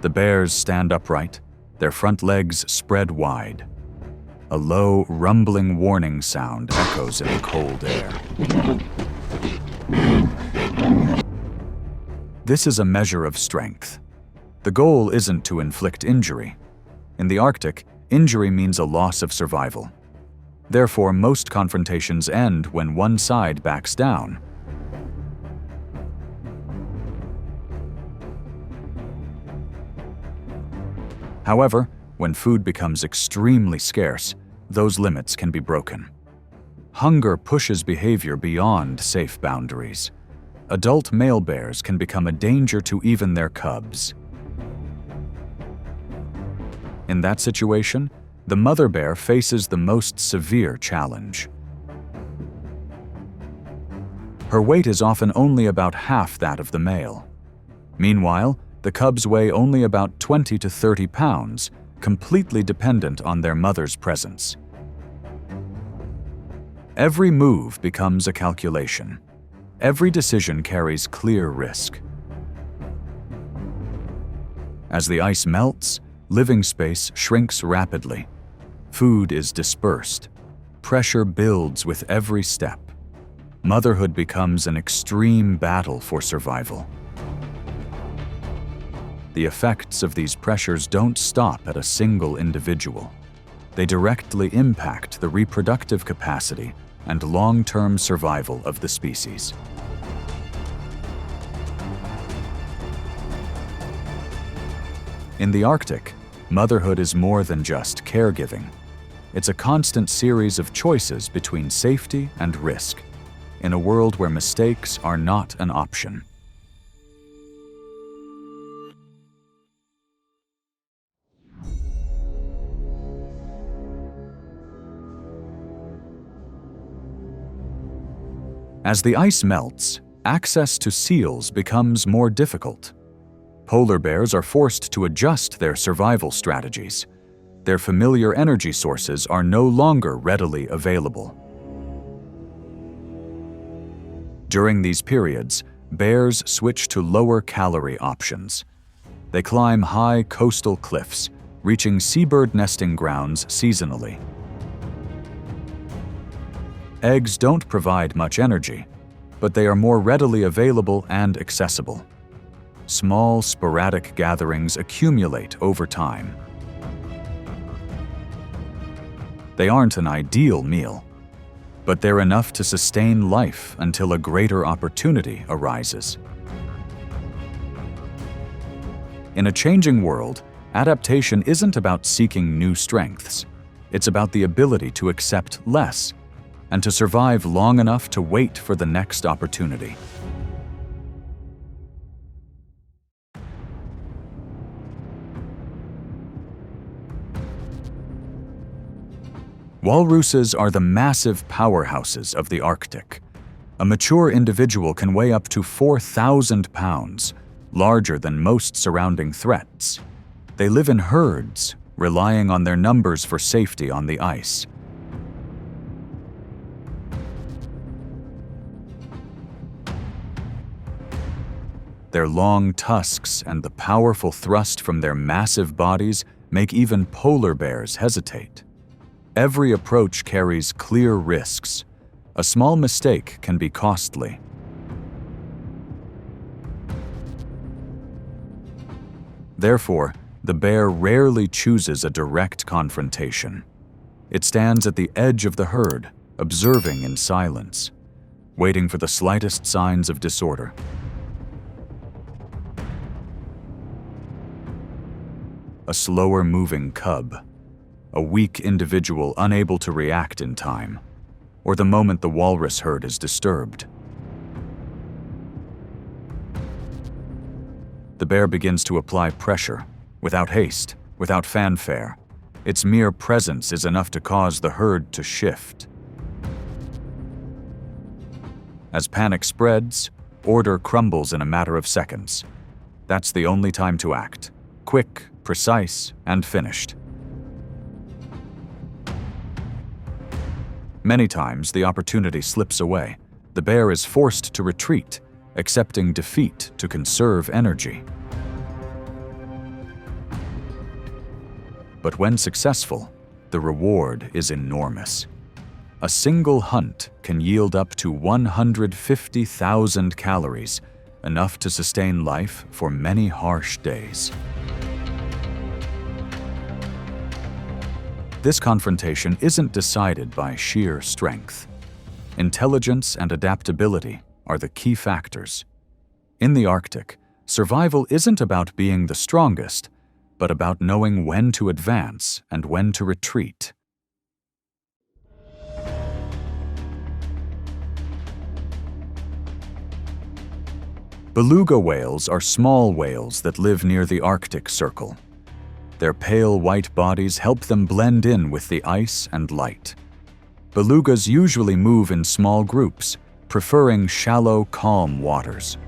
The bears stand upright, their front legs spread wide. A low, rumbling warning sound echoes in the cold air. This is a measure of strength. The goal isn't to inflict injury. In the Arctic, injury means a loss of survival. Therefore, most confrontations end when one side backs down. However, when food becomes extremely scarce, those limits can be broken. Hunger pushes behavior beyond safe boundaries. Adult male bears can become a danger to even their cubs. In that situation, the mother bear faces the most severe challenge. Her weight is often only about half that of the male. Meanwhile, the cubs weigh only about 20 to 30 pounds, completely dependent on their mother's presence. Every move becomes a calculation. Every decision carries clear risk. As the ice melts, living space shrinks rapidly. Food is dispersed. Pressure builds with every step. Motherhood becomes an extreme battle for survival. The effects of these pressures don't stop at a single individual. They directly impact the reproductive capacity and long-term survival of the species. In the Arctic, motherhood is more than just caregiving. It's a constant series of choices between safety and risk, in a world where mistakes are not an option. As the ice melts, access to seals becomes more difficult. Polar bears are forced to adjust their survival strategies. Their familiar energy sources are no longer readily available. During these periods, bears switch to lower-calorie options. They climb high coastal cliffs, reaching seabird nesting grounds seasonally. Eggs don't provide much energy, but they are more readily available and accessible. Small, sporadic gatherings accumulate over time. They aren't an ideal meal. but they're enough to sustain life until a greater opportunity arises. In a changing world, adaptation isn't about seeking new strengths. It's about the ability to accept less and to survive long enough to wait for the next opportunity. Walruses are the massive powerhouses of the Arctic. A mature individual can weigh up to 4,000 pounds, larger than most surrounding threats. They live in herds, relying on their numbers for safety on the ice. Their long tusks and the powerful thrust from their massive bodies make even polar bears hesitate. Every approach carries clear risks. A small mistake can be costly. Therefore, the bear rarely chooses a direct confrontation. It stands at the edge of the herd, observing in silence, waiting for the slightest signs of disorder. A slower-moving cub, a weak individual unable to react in time, or the moment the walrus herd is disturbed. The bear begins to apply pressure, without haste, without fanfare. Its mere presence is enough to cause the herd to shift. As panic spreads, order crumbles in a matter of seconds. That's the only time to act. Quick, precise, and finished. Many times, the opportunity slips away. The bear is forced to retreat, accepting defeat to conserve energy. But when successful, the reward is enormous. A single hunt can yield up to 150,000 calories, enough to sustain life for many harsh days. This confrontation isn't decided by sheer strength. Intelligence and adaptability are the key factors. In the Arctic, survival isn't about being the strongest, but about knowing when to advance and when to retreat. Beluga whales are small whales that live near the Arctic Circle. Their pale white bodies help them blend in with the ice and light. Belugas usually move in small groups, preferring shallow, calm waters.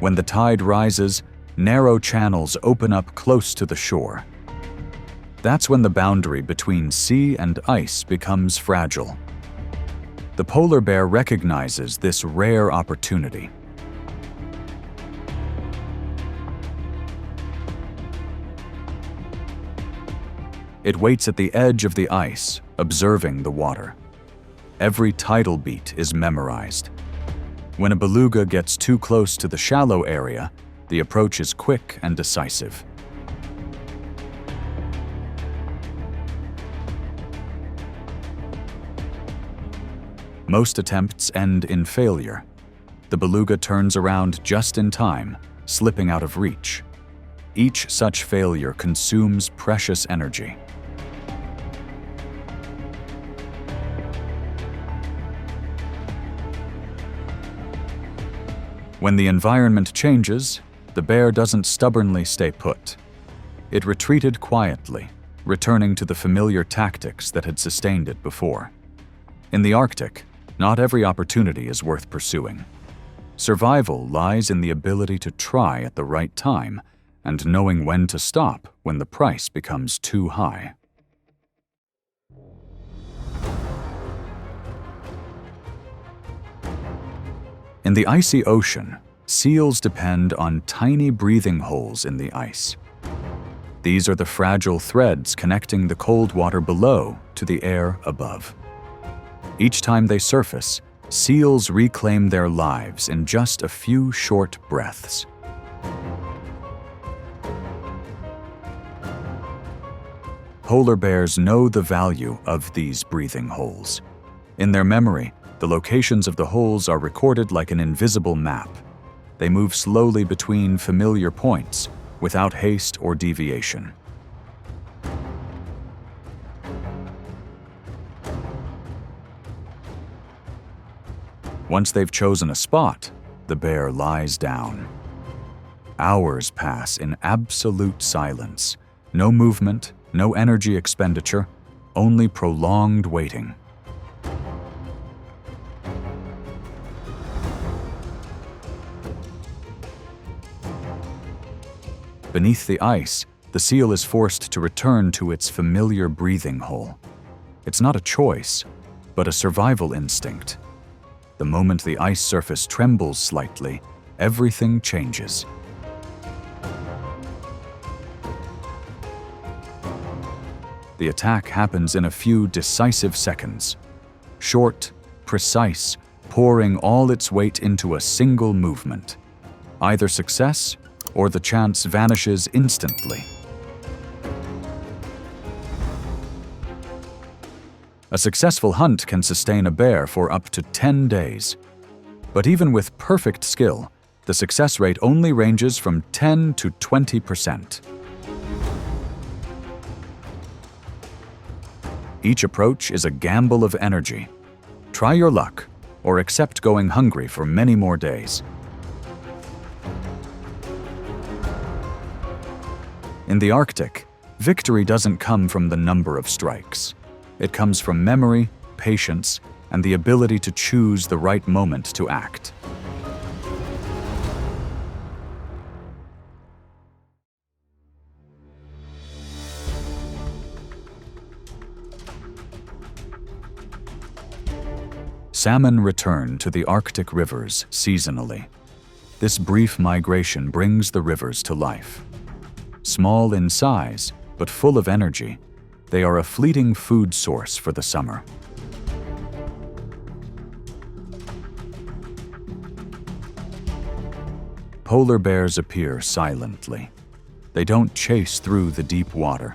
When the tide rises, narrow channels open up close to the shore. That's when the boundary between sea and ice becomes fragile. The polar bear recognizes this rare opportunity. It waits at the edge of the ice, observing the water. Every tidal beat is memorized. When a beluga gets too close to the shallow area, the approach is quick and decisive. Most attempts end in failure. The beluga turns around just in time, slipping out of reach. Each such failure consumes precious energy. When the environment changes, the bear doesn't stubbornly stay put. It retreated quietly, returning to the familiar tactics that had sustained it before. In the Arctic, not every opportunity is worth pursuing. Survival lies in the ability to try at the right time and knowing when to stop when the price becomes too high. In the icy ocean, seals depend on tiny breathing holes in the ice. These are the fragile threads connecting the cold water below to the air above. Each time they surface, seals reclaim their lives in just a few short breaths. Polar bears know the value of these breathing holes. In their memory, the locations of the holes are recorded like an invisible map. They move slowly between familiar points, without haste or deviation. Once they've chosen a spot, the bear lies down. Hours pass in absolute silence. No movement, no energy expenditure, only prolonged waiting. Beneath the ice, the seal is forced to return to its familiar breathing hole. It's not a choice, but a survival instinct. The moment the ice surface trembles slightly, everything changes. The attack happens in a few decisive seconds. Short, precise, pouring all its weight into a single movement. Either success or the chance vanishes instantly. A successful hunt can sustain a bear for up to 10 days. But even with perfect skill, the success rate only ranges from 10 to 20%. Each approach is a gamble of energy. Try your luck, or accept going hungry for many more days. In the Arctic, victory doesn't come from the number of strikes. It comes from memory, patience, and the ability to choose the right moment to act. Salmon return to the Arctic rivers seasonally. This brief migration brings the rivers to life. Small in size, but full of energy, they are a fleeting food source for the summer. Polar bears appear silently. They don't chase through the deep water.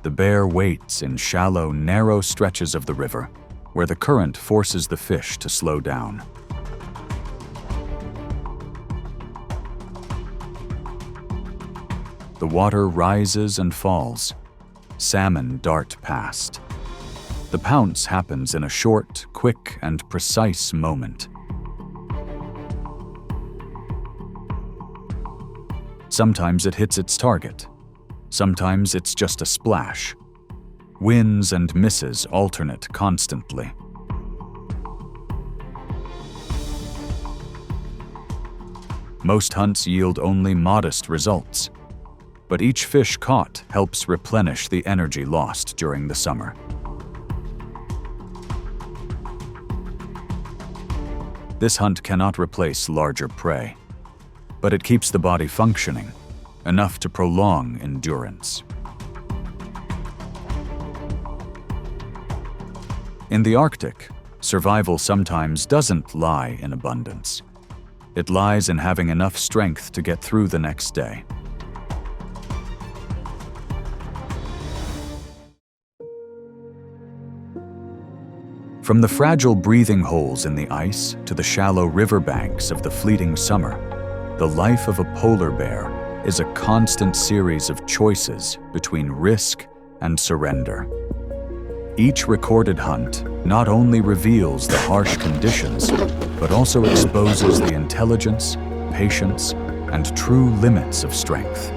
The bear waits in shallow, narrow stretches of the river, where the current forces the fish to slow down. The water rises and falls. Salmon dart past. The pounce happens in a short, quick, and precise moment. Sometimes it hits its target. Sometimes it's just a splash. Wins and misses alternate constantly. Most hunts yield only modest results, but each fish caught helps replenish the energy lost during the summer. This hunt cannot replace larger prey, but it keeps the body functioning, enough to prolong endurance. In the Arctic, survival sometimes doesn't lie in abundance. It lies in having enough strength to get through the next day. From the fragile breathing holes in the ice to the shallow riverbanks of the fleeting summer, the life of a polar bear is a constant series of choices between risk and surrender. Each recorded hunt not only reveals the harsh conditions, but also exposes the intelligence, patience, and true limits of strength.